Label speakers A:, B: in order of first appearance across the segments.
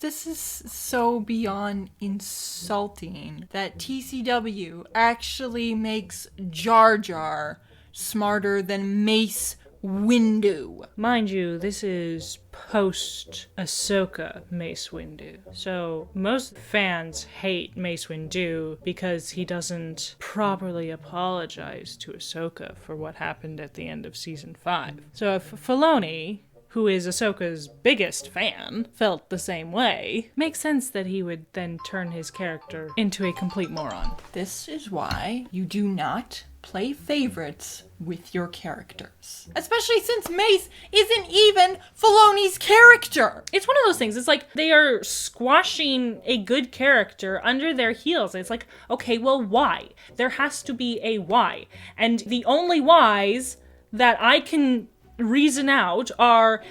A: This is so beyond insulting that TCW actually makes Jar Jar smarter than Mace Windu.
B: Mind you, this is post-Ahsoka Mace Windu. So most fans hate Mace Windu because he doesn't properly apologize to Ahsoka for what happened at the end of Season 5. So if Filoni, who is Ahsoka's biggest fan, felt the same way, makes sense that he would then turn his character into a complete moron.
A: This is why you do not play favorites with your characters. Especially since Mace isn't even Filoni's character.
B: It's one of those things. It's like they are squashing a good character under their heels. It's like, okay, well, why? There has to be a why. And the only whys that I can reason out are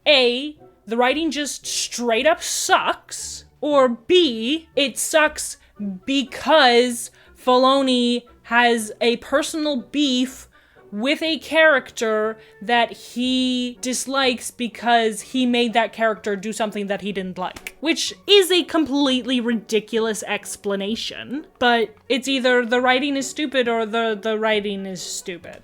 B: A, the writing just straight up sucks, or B, it sucks because Filoni has a personal beef with a character that he dislikes because he made that character do something that he didn't like. Which is a completely ridiculous explanation, but it's either the writing is stupid or the writing is stupid.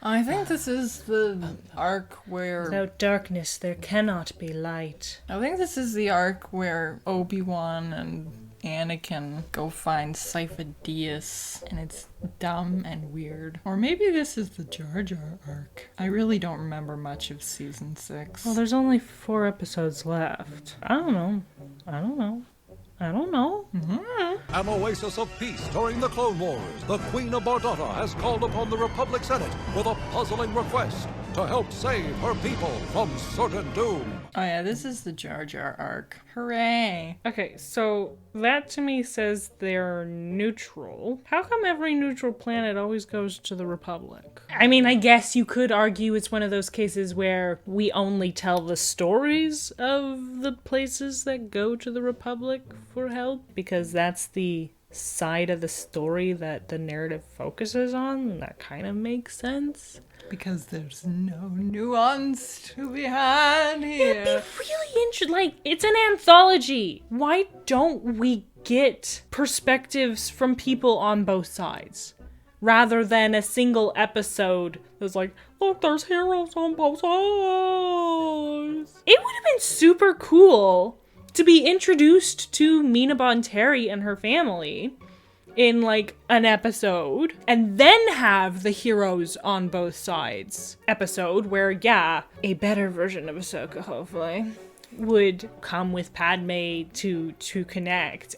A: I think this is the arc where...
B: Without darkness, there cannot be light.
A: I think this is the arc where Obi-Wan and Anakin go find Sifo-Dyas, and it's dumb and weird. Or maybe this is the Jar Jar arc. I really don't remember much of Season 6.
B: Well, there's only 4 episodes left. I don't know.
C: An oasis of peace during the Clone Wars, the Queen of Bardotta has called upon the Republic Senate with a puzzling request to help save her people from certain doom.
A: Oh yeah, this is the Jar Jar arc. Hooray!
B: Okay, so that to me says they're neutral. How come every neutral planet always goes to the Republic? I mean, I guess you could argue it's one of those cases where we only tell the stories of the places that go to the Republic for help, because that's the side of the story that the narrative focuses on. That kind of makes sense.
A: Because there's no nuance to be had here.
B: It'd be really interesting. Like, it's an anthology. Why don't we get perspectives from people on both sides? Rather than a single episode that's like, look, there's heroes on both sides. It would have been super cool to be introduced to Mina Bonteri and her family in like an episode, and then have the heroes on both sides episode where, yeah, a better version of Ahsoka hopefully would come with Padme to connect,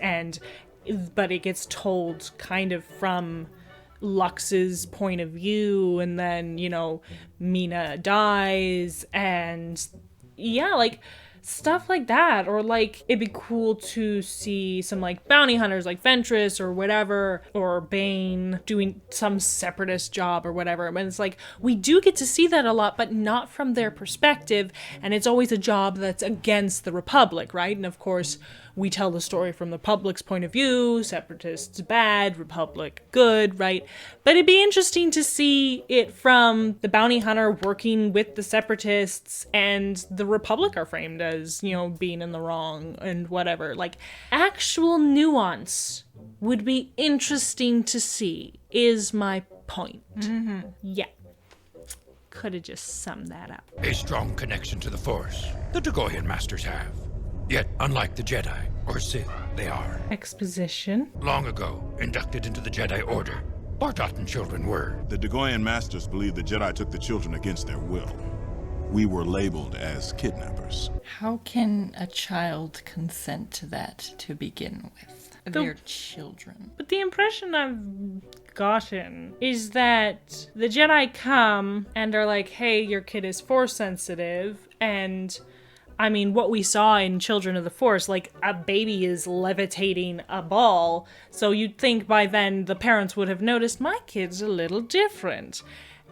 B: but it gets told kind of from Lux's point of view, and then, you know, Mina dies, and yeah, like stuff like that. Or like, it'd be cool to see some like bounty hunters like Ventress or whatever, or Bane doing some separatist job or whatever. But it's like, we do get to see that a lot, but not from their perspective, and it's always a job that's against the Republic, right? And of course, we tell the story from the Republic's point of view, Separatists bad, Republic good, right? But it'd be interesting to see it from the bounty hunter working with the Separatists, and the Republic are framed as, you know, being in the wrong and whatever. Like, actual nuance would be interesting to see, is my point. Mm-hmm. Yeah. Could have just summed that up.
D: A strong connection to the Force, the Dagoyan Masters have. Yet, unlike the Jedi, or Sith, they are.
B: Exposition.
D: Long ago, inducted into the Jedi Order, Bardottan children were.
E: The Dagoyan Masters believe the Jedi took the children against their will. We were labeled as kidnappers.
A: How can a child consent to that to begin with? They're children.
B: But the impression I've gotten is that the Jedi come and are like, hey, your kid is Force sensitive, and I mean, what we saw in Children of the Force, like, a baby is levitating a ball, so you'd think by then the parents would have noticed, my kid's a little different.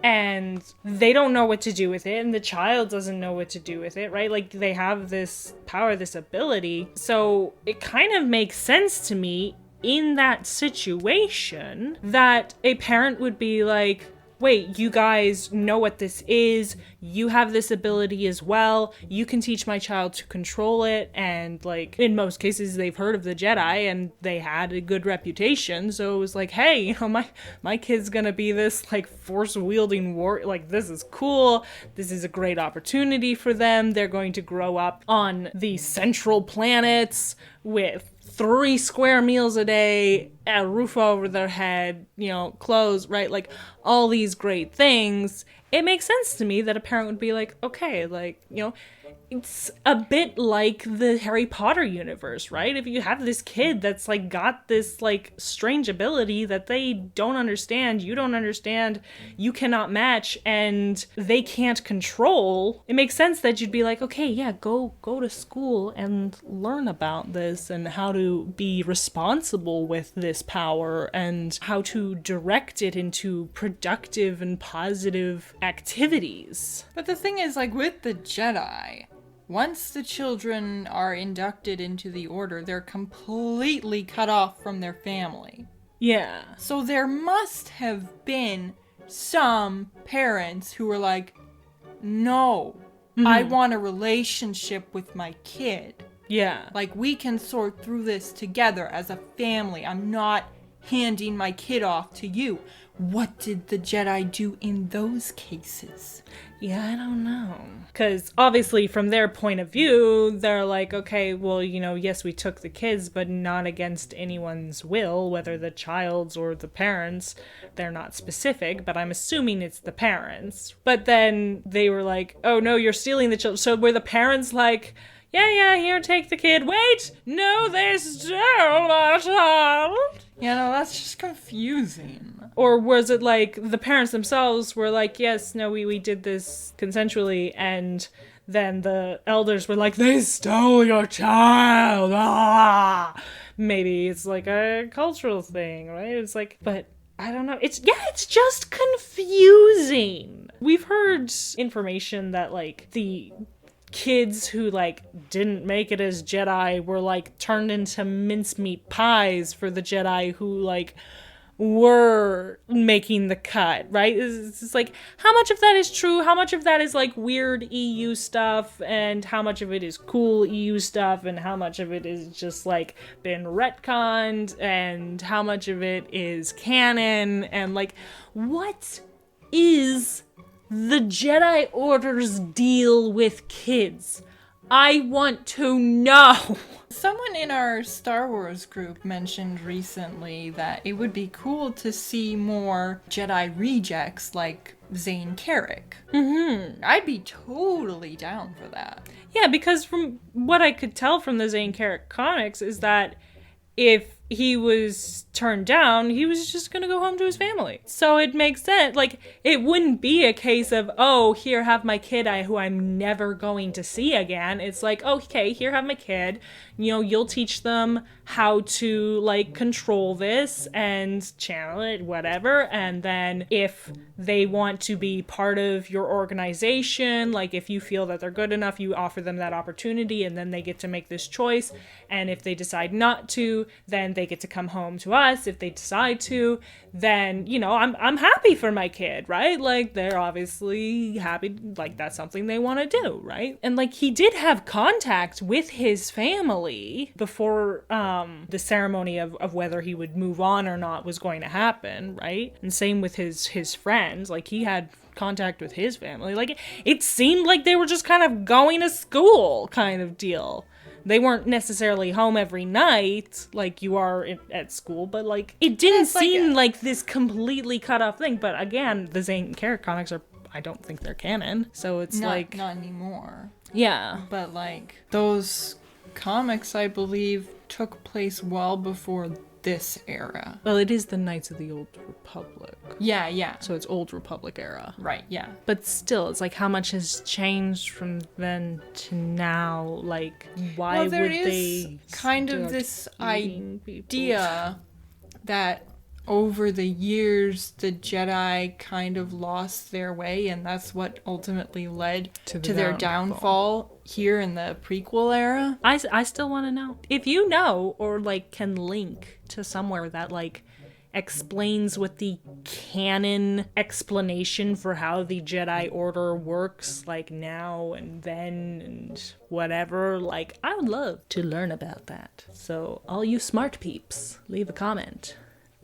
B: And they don't know what to do with it, and the child doesn't know what to do with it, right? Like, they have this power, this ability, so it kind of makes sense to me in that situation that a parent would be like, wait, you guys know what this is. You have this ability as well. You can teach my child to control it. And like, in most cases, they've heard of the Jedi and they had a good reputation. So it was like, hey, you know, my kid's gonna be this like force wielding warrior. Like, this is cool. This is a great opportunity for them. They're going to grow up on the central planets with 3 square meals a day, a roof over their head, you know, clothes, right? Like, all these great things. It makes sense to me that a parent would be like, okay, like, you know, it's a bit like the Harry Potter universe, right? If you have this kid that's like got this like strange ability that they don't understand, you don't understand, you cannot match, and they can't control, it makes sense that you'd be like, okay, yeah, go to school and learn about this and how to be responsible with this power and how to direct it into productive and positive activities.
A: But the thing is, like, with the Jedi, once the children are inducted into the order, they're completely cut off from their family.
B: Yeah.
A: So there must have been some parents who were like, no, I want a relationship with my kid.
B: Yeah.
A: Like, we can sort through this together as a family. I'm not handing my kid off to you. What did the Jedi do in those cases?
B: Yeah, I don't know. Because obviously from their point of view, they're like, okay, well, you know, yes, we took the kids, but not against anyone's will, whether the child's or the parents'. They're not specific, but I'm assuming it's the parents. But then they were like, oh no, you're stealing the children. So were the parents like, yeah, here, take the kid. Wait, no, they stole my child.
A: Yeah, no, that's just confusing.
B: Or was it like the parents themselves were like, yes, no, we did this consensually, and then the elders were like, they stole your child. Ah! Maybe it's like a cultural thing, right? It's like, but I don't know. It's just confusing. We've heard information that like the kids who like didn't make it as Jedi were like turned into mincemeat pies for the Jedi who like were making the cut, right? It's just like, how much of that is true? How much of that is like weird EU stuff, and how much of it is cool EU stuff, and how much of it is just like been retconned, and how much of it is canon, and like, what is the Jedi Order's deal with kids? I want to know.
A: Someone in our Star Wars group mentioned recently that it would be cool to see more Jedi rejects like Zane Carrick. I'd be totally down for that.
B: Yeah, because from what I could tell from the Zane Carrick comics is that if he was turned down, he was just gonna go home to his family. So it makes sense. Like, it wouldn't be a case of, oh, here, have my kid who I'm never going to see again. It's like, okay, here, have my kid. You know, you'll teach them how to, like, control this and channel it, whatever. And then if they want to be part of your organization, like, if you feel that they're good enough, you offer them that opportunity, and then they get to make this choice. And if they decide not to, then they get to come home to us. If they decide to, then, you know, I'm happy for my kid, right? Like, they're obviously happy, like, that's something they want to do, right? And, like, he did have contact with his family before the ceremony of whether he would move on or not was going to happen, right? And same with his friends. Like, he had contact with his family. Like, it seemed like they were just kind of going to school kind of deal. They weren't necessarily home every night like you are at school, but like, it didn't seem like this completely cut off thing. But again, the Zane Carrick comics I don't think they're canon. So it's not
A: anymore.
B: Yeah.
A: But like, those comics, I believe, took place well before this era.
B: Well, it is the Knights of the Old Republic.
A: Yeah.
B: So it's Old Republic era.
A: Right, yeah.
B: But still, it's like, how much has changed from then to now? Like, why would they
A: kind of this idea that over the years, the Jedi kind of lost their way, and that's what ultimately led to their downfall here in the prequel era.
B: I still want to know. If you know, or like can link to somewhere that like explains what the canon explanation for how the Jedi Order works, like now and then and whatever, like I would love to learn about that. So all you smart peeps, leave a comment.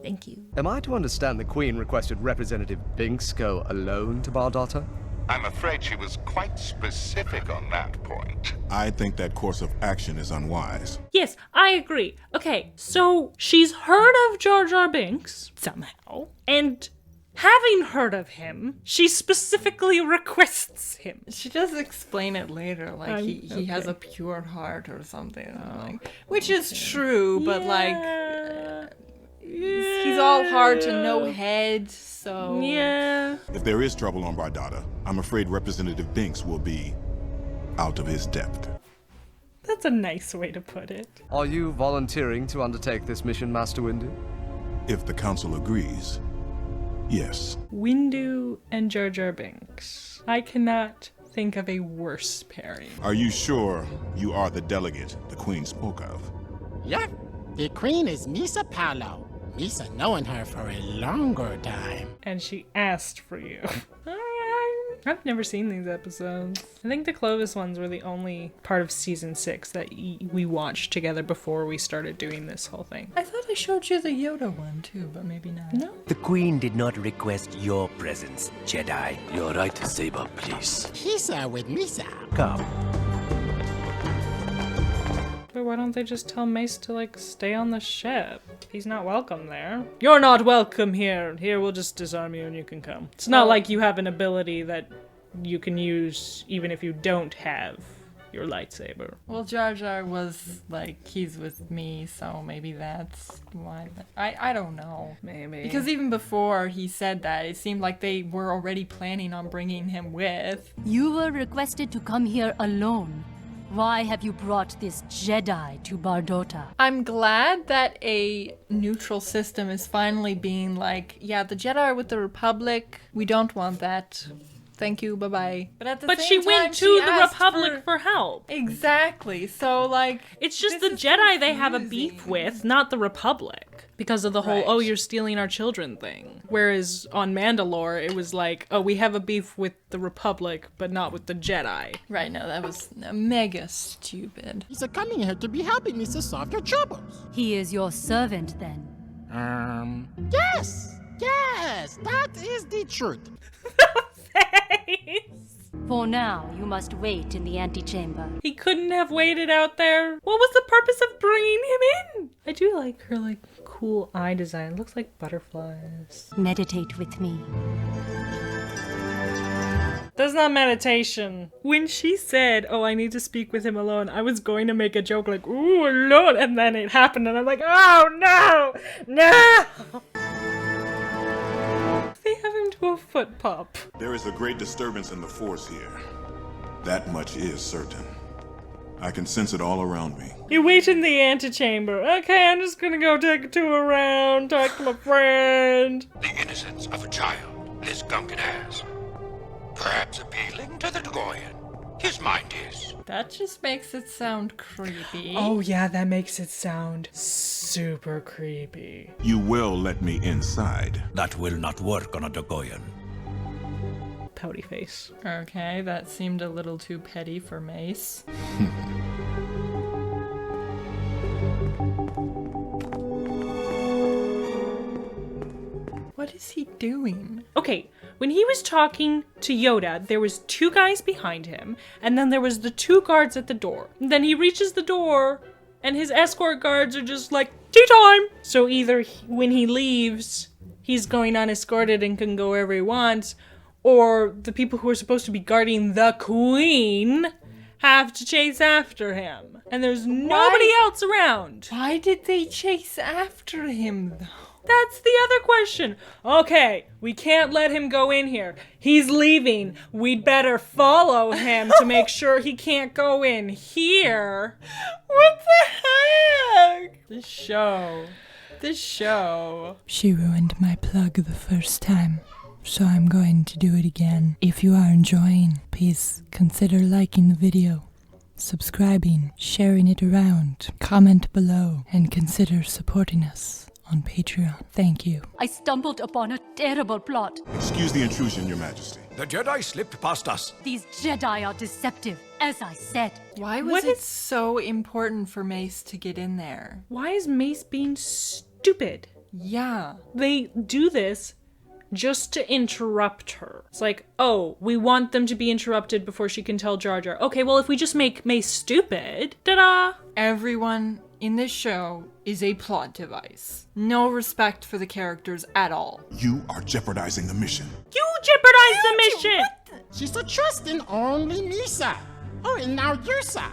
B: Thank you.
F: Am I to understand the Queen requested Representative Binks go alone to Bardotta?
G: I'm afraid she was quite specific on that point.
E: I think that course of action is unwise.
B: Yes, I agree. Okay, so she's heard of Jar Jar Binks, somehow, and having heard of him, she specifically requests him.
A: She does explain it later, like he has a pure heart or something, like, which is true, but he's all hard to no head, so...
B: Yeah.
E: If there is trouble on Bardotta, I'm afraid Representative Binks will be out of his depth.
B: That's a nice way to put it.
F: Are you volunteering to undertake this mission, Master Windu?
E: If the council agrees, yes.
B: Windu and Jar Jar Binks. I cannot think of a worse pairing.
E: Are you sure you are the delegate the Queen spoke of?
H: Yep, the Queen is Misa Paolo. Misa knowing her for a longer time.
B: And she asked for you. I've never seen these episodes. I think the Clovis ones were the only part of season 6 that we watched together before we started doing this whole thing.
A: I thought I showed you the Yoda one too, but maybe not.
B: No?
I: The Queen did not request your presence, Jedi. Your right saber, please.
H: Misa with Misa.
I: Come.
B: But why don't they just tell Mace to, like, stay on the ship? He's not welcome there. You're not welcome here. Here, we'll just disarm you and you can come. It's not like you have an ability that you can use even if you don't have your lightsaber.
A: Well, Jar Jar was like, he's with me, so maybe that's why. But I don't know.
B: Maybe.
A: Because even before he said that, it seemed like they were already planning on bringing him with.
J: You were requested to come here alone. Why have you brought this Jedi to Bardotta?
A: I'm glad that a neutral system is finally being like, yeah, the Jedi are with the Republic. We don't want that. Thank you, bye-bye. But at the
B: But
A: same
B: she
A: time,
B: went
A: she
B: to the
A: asked
B: Republic for help.
A: Exactly. So, like...
B: It's just the
A: this is
B: Jedi they have a
A: confusing.
B: beef with, not the Republic. Because of the whole,
A: Right.
B: oh, you're stealing our children thing. Whereas on Mandalore, it was like, oh, we have a beef with the Republic, but not with the Jedi.
A: Right, no, that was mega stupid.
H: He's coming here to be helping Misa solve your troubles.
J: He is your servant, then.
H: Yes, that is the truth.
J: For now, you must wait in the antechamber.
B: He couldn't have waited out there. What was the purpose of bringing him in? I do like her, like, cool eye design. It looks like butterflies.
J: Meditate with me.
B: That's not meditation. When she said, oh, I need to speak with him alone, I was going to make a joke like, ooh, alone. And then it happened and I'm like, oh, no. They have him do a foot pop.
E: There is a great disturbance in the Force here. That much is certain. I can sense it all around me.
B: You wait in the antechamber. Okay, I'm just gonna go take a tour around, talk to my friend.
D: The innocence of a child, this Gungan has. Perhaps appealing to the Dagoyan. His mind is.
A: That just makes it sound creepy.
B: Oh yeah, that makes it sound super creepy.
E: You will let me inside.
I: That will not work on a Dagoyan.
B: Pouty face.
A: Okay, that seemed a little too petty for Mace. What is he doing?
B: Okay, when he was talking to Yoda, there was 2 guys behind him, and then there was the 2 guards at the door. And then he reaches the door, and his escort guards are just like, tea time! So either when he leaves, he's going unescorted and can go wherever he wants, or the people who are supposed to be guarding the Queen have to chase after him. And there's nobody else around.
A: Why did they chase after him, though?
B: That's the other question. Okay, we can't let him go in here. He's leaving. We'd better follow him to make sure he can't go in here.
A: What the heck? This show. This show.
K: She ruined my plug the first time, so I'm going to do it again. If you are enjoying, please consider liking the video, subscribing, sharing it around, comment below, and consider supporting us on Patreon. Thank you.
J: I stumbled upon a terrible plot.
E: Excuse the intrusion, Your Majesty.
D: The Jedi slipped past us.
J: These Jedi are deceptive, as I said.
A: Why was it so important for Mace to get in there?
B: Why is Mace being stupid?
A: Yeah.
B: They do this just to interrupt her. It's like, oh, we want them to be interrupted before she can tell Jar Jar. Okay, well, if we just make Mace stupid, ta-da!
A: Everyone in this show is a plot device. No respect for the characters at all.
E: You are jeopardizing the mission.
B: You jeopardize the mission!
H: She's a trusting only Misa. Oh, and now Yursa.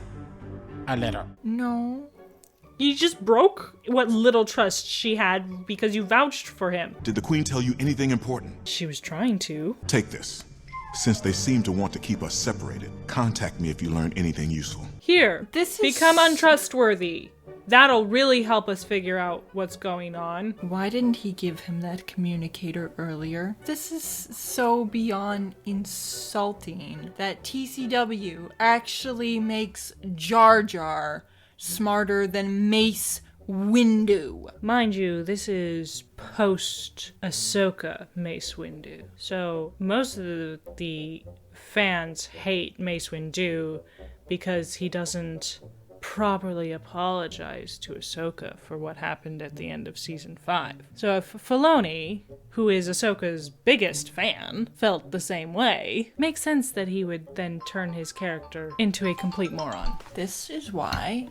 H: A little.
A: No.
B: You just broke what little trust she had because you vouched for him.
E: Did the Queen tell you anything important?
B: She was trying to.
E: Take this. Since they seem to want to keep us separated, contact me if you learn anything useful.
B: Here,
A: this is
B: become untrustworthy. That'll really help us figure out what's going on.
A: Why didn't he give him that communicator earlier? This is so beyond insulting that TCW actually makes Jar Jar smarter than Mace Windu.
B: Mind you, this is post-Ahsoka Mace Windu. So most of the fans hate Mace Windu because he doesn't properly apologize to Ahsoka for what happened at the end of season 5. So if Filoni, who is Ahsoka's biggest fan, felt the same way, makes sense that he would then turn his character into a complete moron.
A: This is why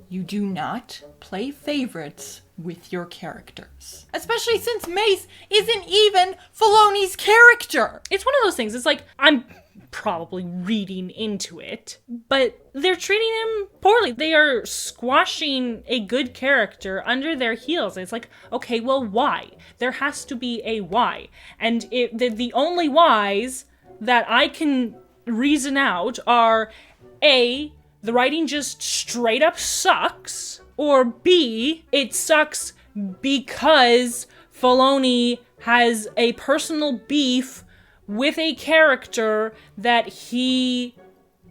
A: you do not play favorites with your characters. Especially since Mace isn't even Filoni's character!
B: It's one of those things, it's like, I'm probably reading into it, but they're treating him poorly. They are squashing a good character under their heels. It's like, okay, well, why? There has to be a why. And the only whys that I can reason out are A, the writing just straight up sucks, or B, it sucks because Filoni has a personal beef with a character that he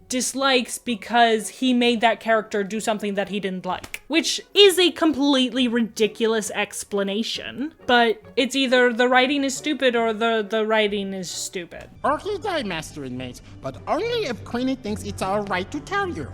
B: dislikes because he made that character do something that he didn't like. Which is a completely ridiculous explanation, but it's either the writing is stupid or the writing is stupid.
H: Okay, die, Master and Mates, but only if Queenie thinks it's alright to tell you.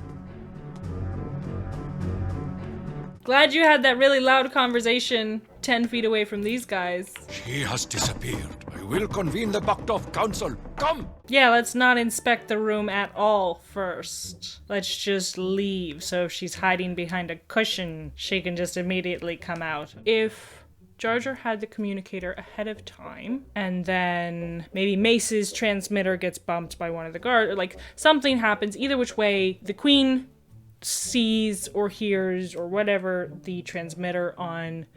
B: Glad you had that really loud conversation 10 feet away from these guys.
D: She has disappeared. I will convene the Bahk-tov Council. Come!
B: Yeah, let's not inspect the room at all first. Let's just leave, so if she's hiding behind a cushion, she can just immediately come out. If Jar Jar had the communicator ahead of time, and then maybe Mace's transmitter gets bumped by one of the guards, or like something happens, either which way, the Queen sees or hears or whatever the transmitter on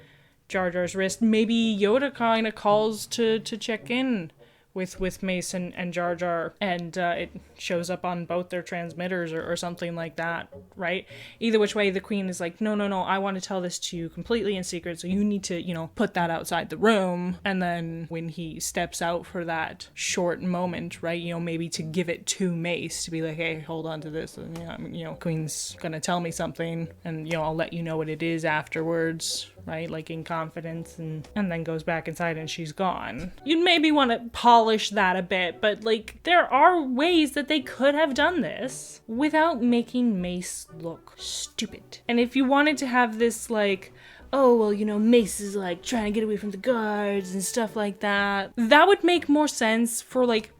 B: Jar Jar's wrist. Maybe Yoda kind of calls to check in with Mace and Jar Jar, and it shows up on both their transmitters or something like that, right? Either which way, the Queen is like, no, I want to tell this to you completely in secret, so you need to, put that outside the room. And then when he steps out for that short moment, right, maybe to give it to Mace, to be like, hey, hold on to this, and, Queen's gonna tell me something, and, I'll let you know what it is afterwards, right, like in confidence, and then goes back inside and she's gone. You'd maybe want to polish that a bit, but like, there are ways that they could have done this without making Mace look stupid. And if you wanted to have this like, oh, well, Mace is like trying to get away from the guards and stuff like that, that would make more sense for like,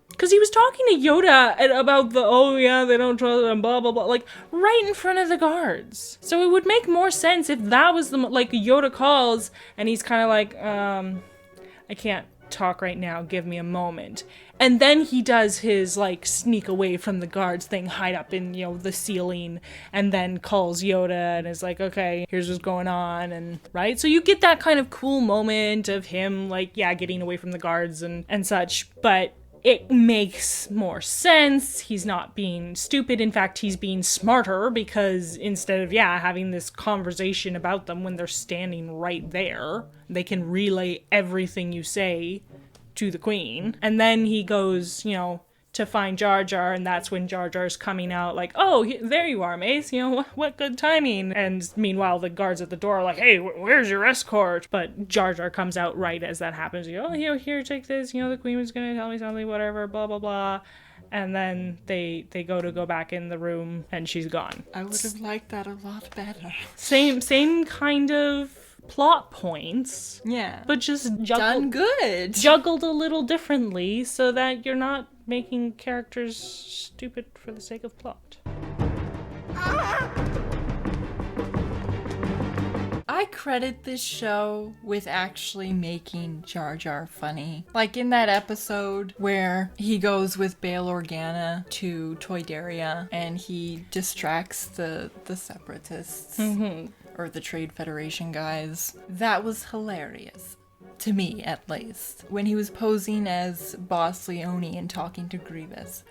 B: because he was talking to Yoda about they don't trust him, blah, blah, blah, like, right in front of the guards. So it would make more sense if that was like, Yoda calls, and he's kind of like, I can't talk right now, give me a moment. And then he does his, like, sneak away from the guards thing, hide up in, the ceiling, and then calls Yoda and is like, okay, here's what's going on, and, right? So you get that kind of cool moment of him, like, getting away from the guards and such, but it makes more sense. He's not being stupid. In fact, he's being smarter because instead of, having this conversation about them when they're standing right there, they can relay everything you say to the Queen. And then he goes, to find Jar Jar, and that's when Jar Jar's coming out like, oh, there you are, Mace, what good timing. And meanwhile, the guards at the door are like, hey, where's your escort? But Jar Jar comes out right as that happens. Here, take this, the Queen was gonna tell me something, whatever, blah, blah, blah. And then they go back in the room, and she's gone.
A: I would have liked that a lot better.
B: Same kind of plot points.
A: Yeah.
B: But just
A: done good.
B: Juggled a little differently so that you're not making characters stupid for the sake of plot.
A: I credit this show with actually making Jar Jar funny. Like in that episode where he goes with Bail Organa to Toydaria and he distracts the Separatists.
B: Mm-hmm.
A: Or the Trade Federation guys. That was hilarious. To me, at least. When he was posing as Boss Leone and talking to Grievous.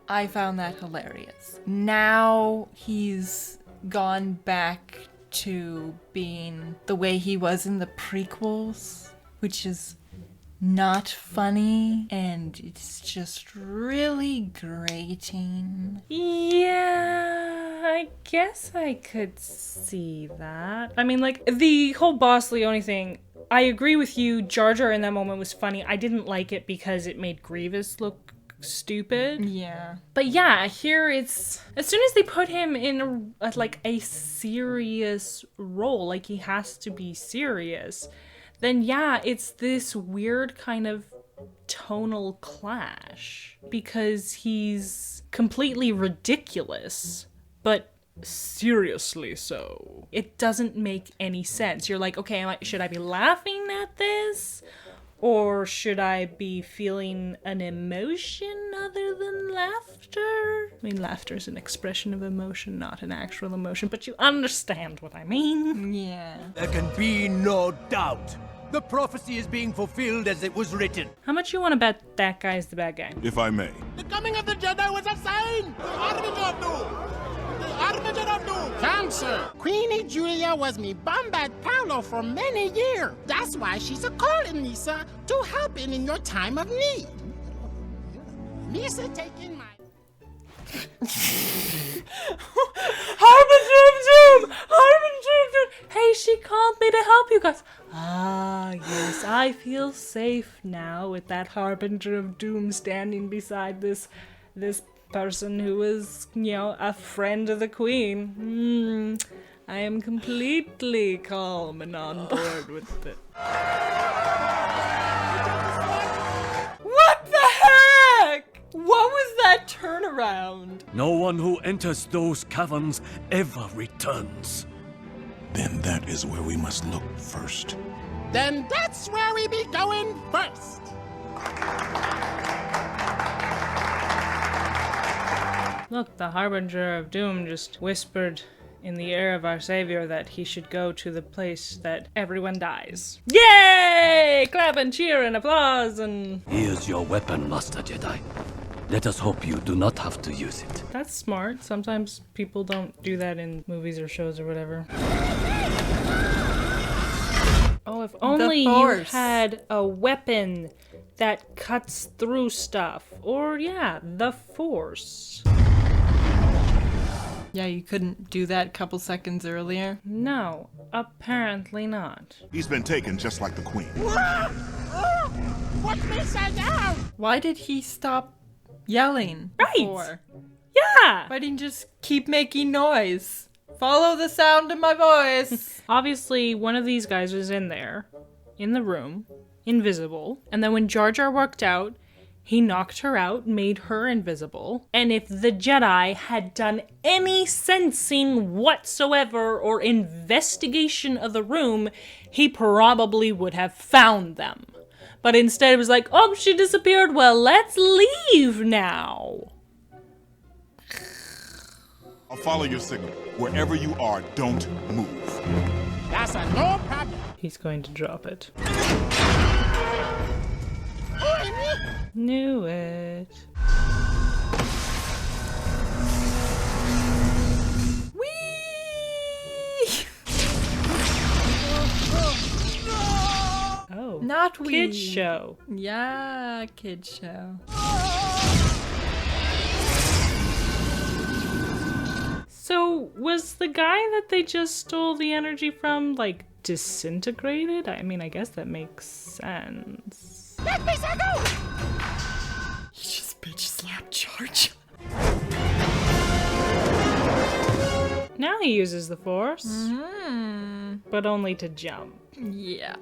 A: I found that hilarious. Now he's gone back to being the way he was in the prequels, which is not funny, and it's just really grating.
B: Yeah, I guess I could see that. I mean, like, the whole Boss Leone thing, I agree with you. Jar Jar in that moment was funny. I didn't like it because it made Grievous look stupid.
A: Yeah.
B: But yeah, here it's, as soon as they put him in a serious role, like he has to be serious, then it's this weird kind of tonal clash because he's completely ridiculous, but seriously so. It doesn't make any sense. You're like, okay, should I be laughing at this? Or should I be feeling an emotion other than laughter? I mean, laughter is an expression of emotion, not an actual emotion, but you understand what I mean.
A: Yeah.
F: There can be no doubt. The prophecy is being fulfilled as it was written.
B: How much you want to bet that guy's the bad guy?
E: If I may.
H: The coming of the Jedi was a sign! The Harbinger of Doom! The Harbinger of Doom! Cancer! Queenie Julia was me Bombad Paolo for many years. That's why she's a calling Misa to help in your time of need. Misa taking my...
B: Harbinger of Doom! Harbinger of Doom! Hey, she called me to help you guys. Ah, yes, I feel safe now with that Harbinger of Doom standing beside this person who is, a friend of the Queen. I am completely calm and on board with it.
A: What the heck? What was that turnaround?
I: No one who enters those caverns ever returns.
E: Then that is where we must look first.
H: Then that's where we be going first.
B: Look, the Harbinger of Doom just whispered in the ear of our savior that he should go to the place that everyone dies. Yay! Clap and cheer and applause and...
I: Here's your weapon, Master Jedi. Let us hope you do not have to use it.
B: That's smart. Sometimes people don't do that in movies or shows or whatever. Oh, if only you had a weapon that cuts through stuff. Or, the Force.
A: Yeah, you couldn't do that a couple seconds earlier?
B: No, apparently not.
E: He's been taken just like the Queen.
H: What makes I down?
A: Why did he stop yelling before?
B: Yeah!
A: Why didn't he just keep making noise? Follow the sound of my voice.
B: Obviously, one of these guys was in there, in the room, invisible. And then when Jar Jar walked out, he knocked her out, made her invisible. And if the Jedi had done any sensing whatsoever or investigation of the room, he probably would have found them. But instead it was like, oh, she disappeared. Well, let's leave now.
E: I'll follow your signal. Wherever you are, don't move.
H: That's a no problem.
B: He's going to drop it. Knew it.
A: tweed.
B: Kids show.
A: Yeah, kids show.
B: So was the guy that they just stole the energy from, like, disintegrated? I mean, I guess that makes sense.
H: Let me go!
A: He just bitch slapped Jar Jar.
B: Now he uses the Force, but only to jump.
A: Yeah.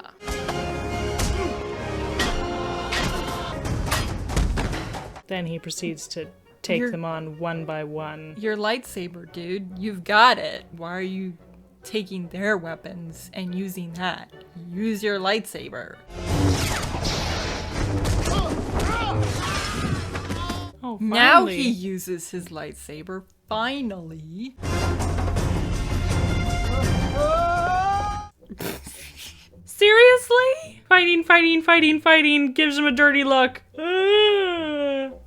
B: Then he proceeds to take them on one by one.
A: Your lightsaber, dude. You've got it. Why are you taking their weapons and using that? Use your lightsaber.
B: Oh,
A: now he uses his lightsaber. Finally.
B: Seriously? Fighting, gives him a dirty look.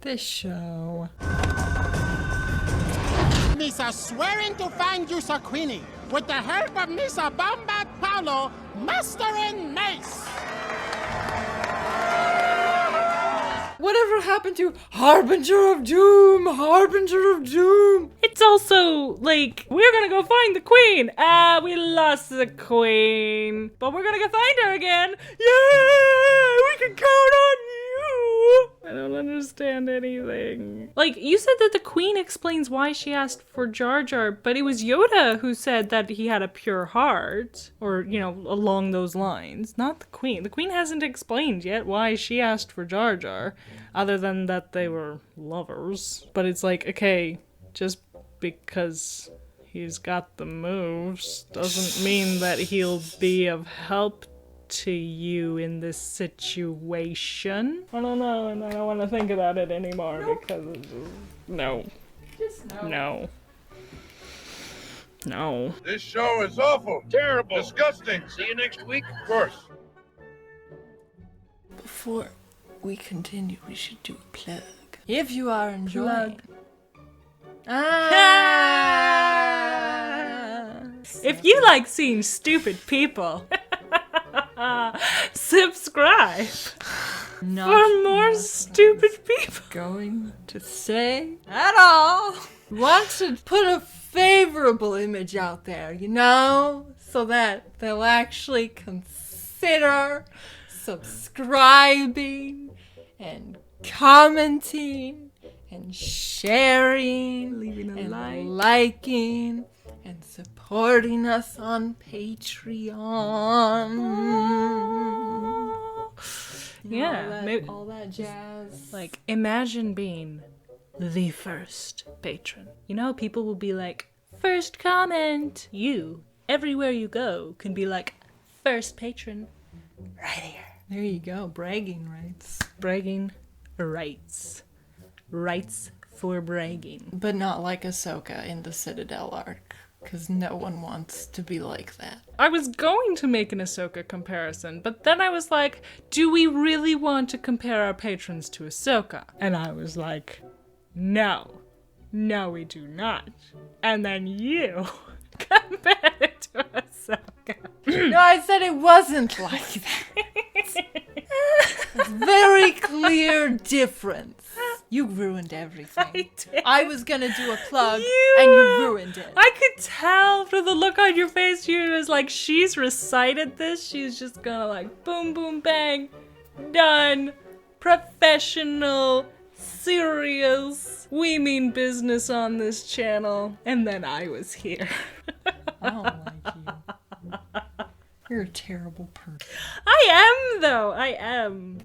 A: This show.
H: Misa swearing to find you, Sir Queenie, with the help of Misa Bombad Paulo, mastering Mace.
A: Whatever happened to Harbinger of Doom? Harbinger of Doom!
B: It's also like, we're gonna go find the queen. We lost the queen, but we're gonna go find her again. Yeah, we can count on you. I don't understand anything. Like, you said that the queen explains why she asked for Jar Jar, but it was Yoda who said that he had a pure heart, or, you know, along those lines, not the queen. The queen hasn't explained yet why she asked for Jar Jar, other than that they were lovers. But it's like, okay, just because he's got the moves doesn't mean that he'll be of help to you in this situation. I don't know, and I don't want to think about it anymore because it's just, no.
A: Just no.
B: No. No.
L: This show is awful. Terrible. Disgusting. See you next week. Of course.
K: Before we continue, we should do a plug.
A: If you are enjoying.
B: If you like seeing stupid people, subscribe for more stupid people.
A: Going to say at all. Want to put a favorable image out there, you know, so that they'll actually consider subscribing and commenting and sharing, leaving a like, liking, and supporting us on Patreon.
B: Yeah, maybe
A: all that jazz.
B: Like, imagine being the first patron. You know, people will be like, first comment. You, everywhere you go, can be like, first patron, right here.
A: There you go, bragging rights.
B: Bragging rights. Rights for bragging.
A: But not like Ahsoka in the Citadel arc, because no one wants to be like that.
B: I was going to make an Ahsoka comparison, but then I was like, do we really want to compare our patrons to Ahsoka? And I was like, no. No, we do not. And then you compared it to Ahsoka.
A: No, I said it wasn't like that. It's very clear difference. You ruined everything. I was gonna do a plug, and you ruined it.
B: I could tell from the look on your face. You was like, she's recited this. She's just gonna like, boom, boom, bang, done. Professional, serious. We mean business on this channel. And then I was here.
A: I don't like you. You're a terrible person.
B: I am, though. I am.